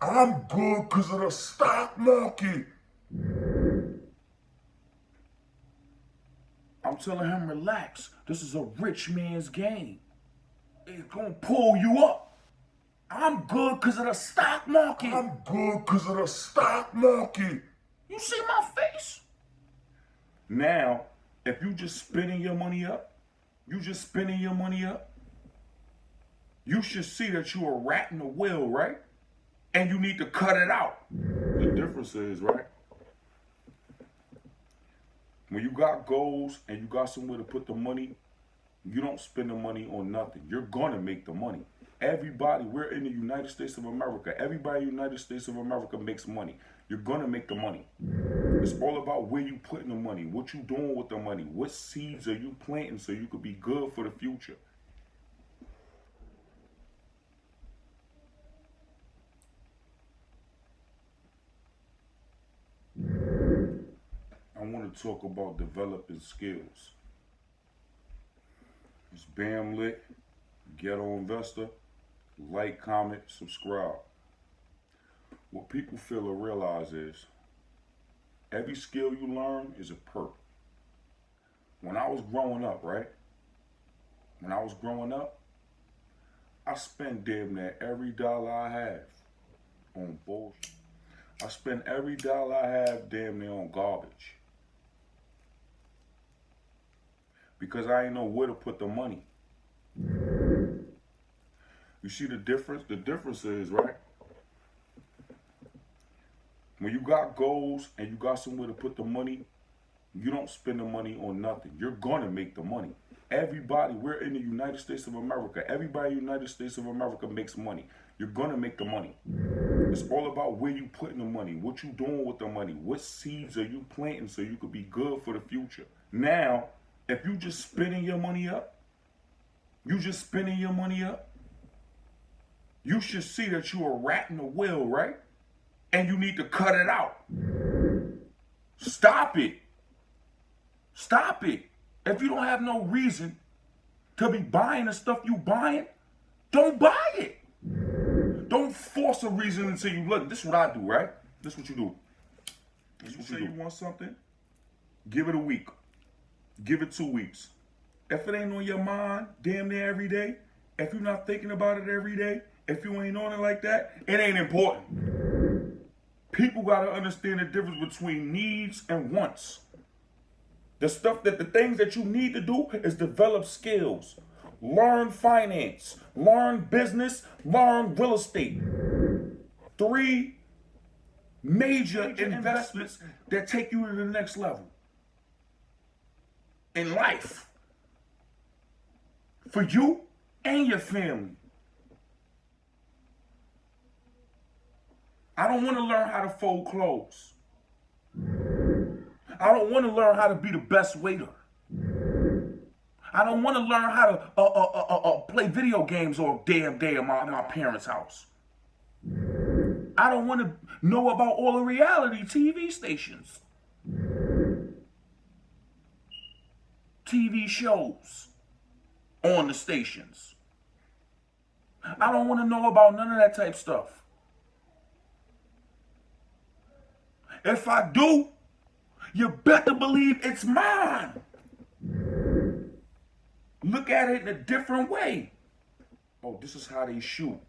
I'm good because of the stock market. I'm telling him, relax. This is a rich man's game. It's gonna pull you up. I'm good because of the stock market. I'm good because of the stock market. You see my face? Now, if you just spending your money up, you should see that you're a rat in the wheel, right? And you need to cut it out. The difference is, right? When you got goals and you got somewhere to put the money, you don't spend the money on nothing. You're gonna make the money. Everybody, we're in the United States of America. Everybody in the United States of America makes money. You're gonna make the money. It's all about where you putting the money, what you doing with the money, what seeds are you planting so you could be good for the future. I want to talk about developing skills. It's Bam Lit, Ghetto Investor. Like, comment, subscribe. What people fail to realize is every skill you learn is a perk. When I was growing up, right? When I was growing up, I spent damn near every dollar I have on bullshit. I spent every dollar I have damn near on garbage. Because I didn't know where to put the money. You see the difference? The difference is, right? When you got goals and you got somewhere to put the money, you don't spend the money on nothing. You're gonna make the money. Everybody, we're in the United States of America. Everybody in the United States of America makes money. You're gonna make the money. It's all about where you putting the money, what you doing with the money, what seeds are you planting so you could be good for the future. Now, if you just spending your money up, you should see that you're a rat in the wheel, right? And you need to cut it out. Stop it. Stop it. If you don't have no reason to be buying the stuff you buying, don't buy it. Don't force a reason until you look. This is what I do, right? This is what you do. This is what you do. You want something? Give it a week. Give it 2 weeks. If it ain't on your mind damn near every day, if you're not thinking about it every day, if you ain't on it like that, it ain't important. People gotta understand the difference between needs and wants. The things that you need to do is develop skills, learn finance, learn business, learn real estate. 3 major investments that take you to the next level in life for you and your family. I don't want to learn how to fold clothes. I don't want to learn how to be the best waiter. I don't want to learn how to play video games all damn day in my parents' house. I don't want to know about all the reality TV stations, TV shows on the stations. I don't want to know about none of that type stuff. If I do, you better believe it's mine. Look at it in a different way. Oh, this is how they shoot.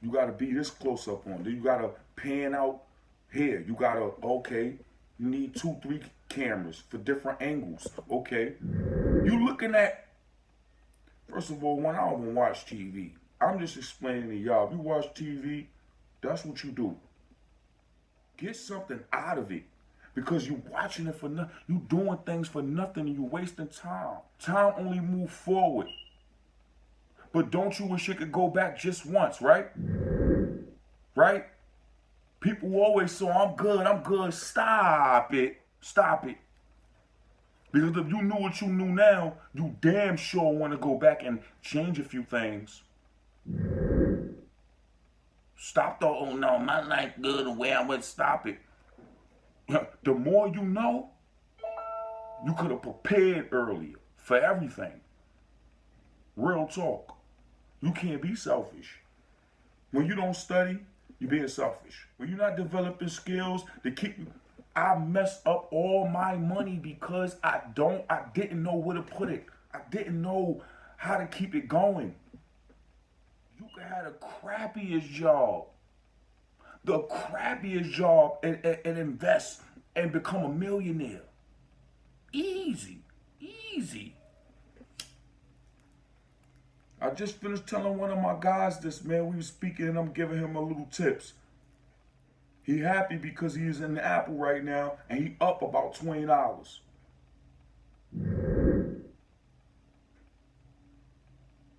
You gotta be this close up on. Then you gotta pan out here. You gotta, okay, you need 2, 3 cameras for different angles. Okay. You looking at, first of all, when I don't even watch TV, I'm just explaining to y'all, if you watch TV, that's what you do. Get something out of it. Because you watching it for nothing. You doing things for nothing and you wasting time. Time only move forward. But don't you wish it could go back just once, right? Right? People always say, I'm good. Stop it. Stop it. Because if you knew what you knew now, you damn sure want to go back and change a few things. Stop the, oh no, my life good the way I would. Stop it. The more you know, you could have prepared earlier for everything. Real talk. You can't be selfish. When you don't study, you're being selfish. When you're not developing skills to keep you, I mess up all my money because I didn't know where to put it. I didn't know how to keep it going. You can have the crappiest job, and invest and become a millionaire. Easy, easy. I just finished telling one of my guys this, man. We was speaking and I'm giving him a little tips. He happy because he's in the Apple right now and he up about $20.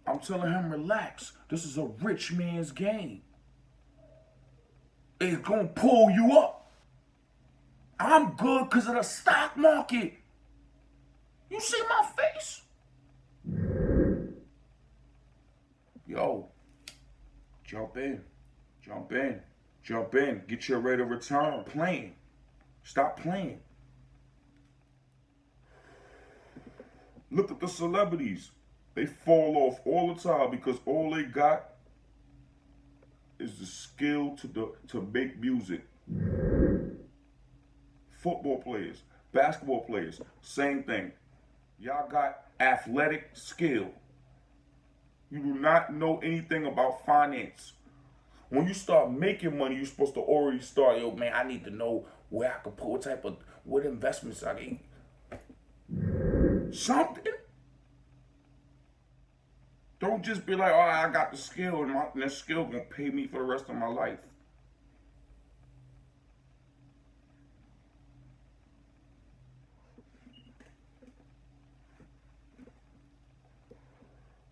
I'm telling him, relax. This is a rich man's game. It's gonna pull you up. I'm good because of the stock market. You see my face? Yo, jump in. Get your rate of return. Playing. Stop playing. Look at the celebrities. They fall off all the time because all they got is the skill to make music. Football players, basketball players, same thing. Y'all got athletic skill. You do not know anything about finance. When you start making money, you're supposed to already start, yo, man, I need to know where I can put what investments I need. Something. Don't just be like, oh, I got the skill and that skill gonna pay me for the rest of my life.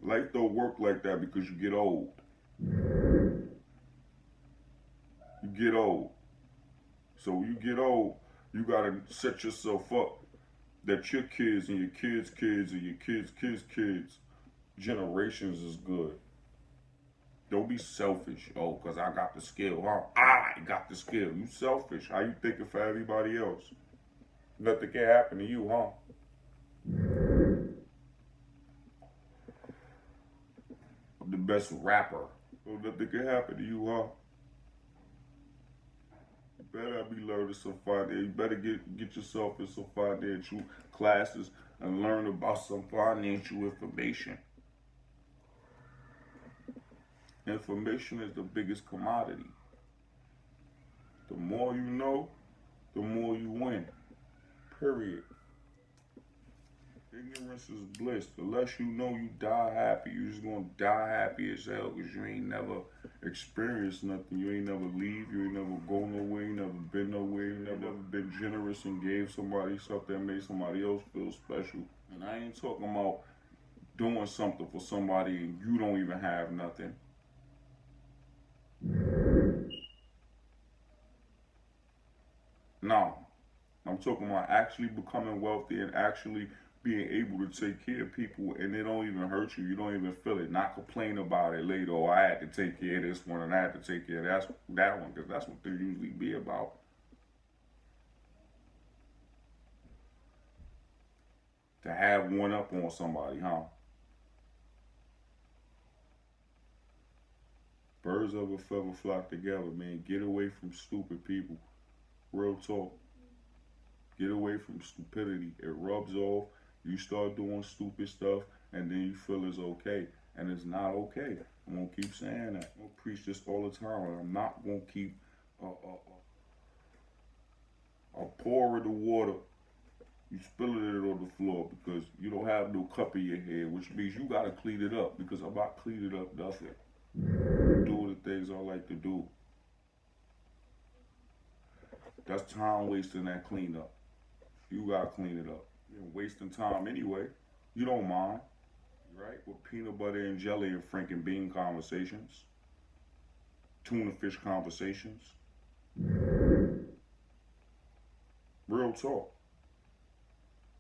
Life don't work like that because you get old. You get old. So when you get old, you gotta set yourself up that your kids and your kids' kids and your kids' kids' kids generations is good. Don't be selfish. Oh, because I got the skill. Huh? I got the skill. You selfish. How you thinking for everybody else? Nothing can happen to you, huh? I'm the best rapper. So nothing can happen to you, huh? You better be learning some financial. You better get yourself in some financial classes and learn about some financial information. Information is the biggest commodity. The more you know, the more you win. Period. Ignorance is bliss. The less you know, you die happy. You just gonna die happy as hell because you ain't never experienced nothing. You ain't never leave. You ain't never go nowhere. You never been nowhere. You never been generous and gave somebody something that made somebody else feel special. And I ain't talking about doing something for somebody and you don't even have nothing. No, I'm talking about actually becoming wealthy and actually being able to take care of people and they don't even hurt you. You don't even feel it. Not complain about it later. Oh, I had to take care of this one and I had to take care of that one because that's what they usually be about. To have one up on somebody, huh? Birds of a feather flock together, man. Get away from stupid people. Real talk. Get away from stupidity. It rubs off. You start doing stupid stuff, and then you feel it's okay. And it's not okay. I'm going to keep saying that. I'm going to preach this all the time. And I'm not going to keep pouring the water. You spilling it on the floor because you don't have no cup in your head, which means you got to clean it up because I'm not cleaning up nothing. Doing the things I like to do. That's time wasting that cleanup. You gotta clean it up. You're wasting time anyway. You don't mind, right? With peanut butter and jelly and Frank bean conversations, tuna fish conversations. Real talk.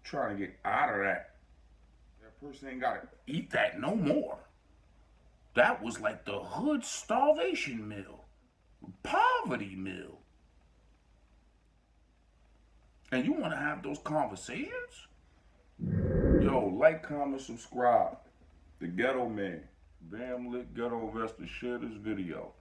Trying to get out of that. That person ain't gotta eat that no more. That was like the hood starvation meal, poverty meal. And you want to have those conversations? Yo, like, comment, subscribe. The Ghetto Man. Bam Lit Ghetto Investor. Share this video.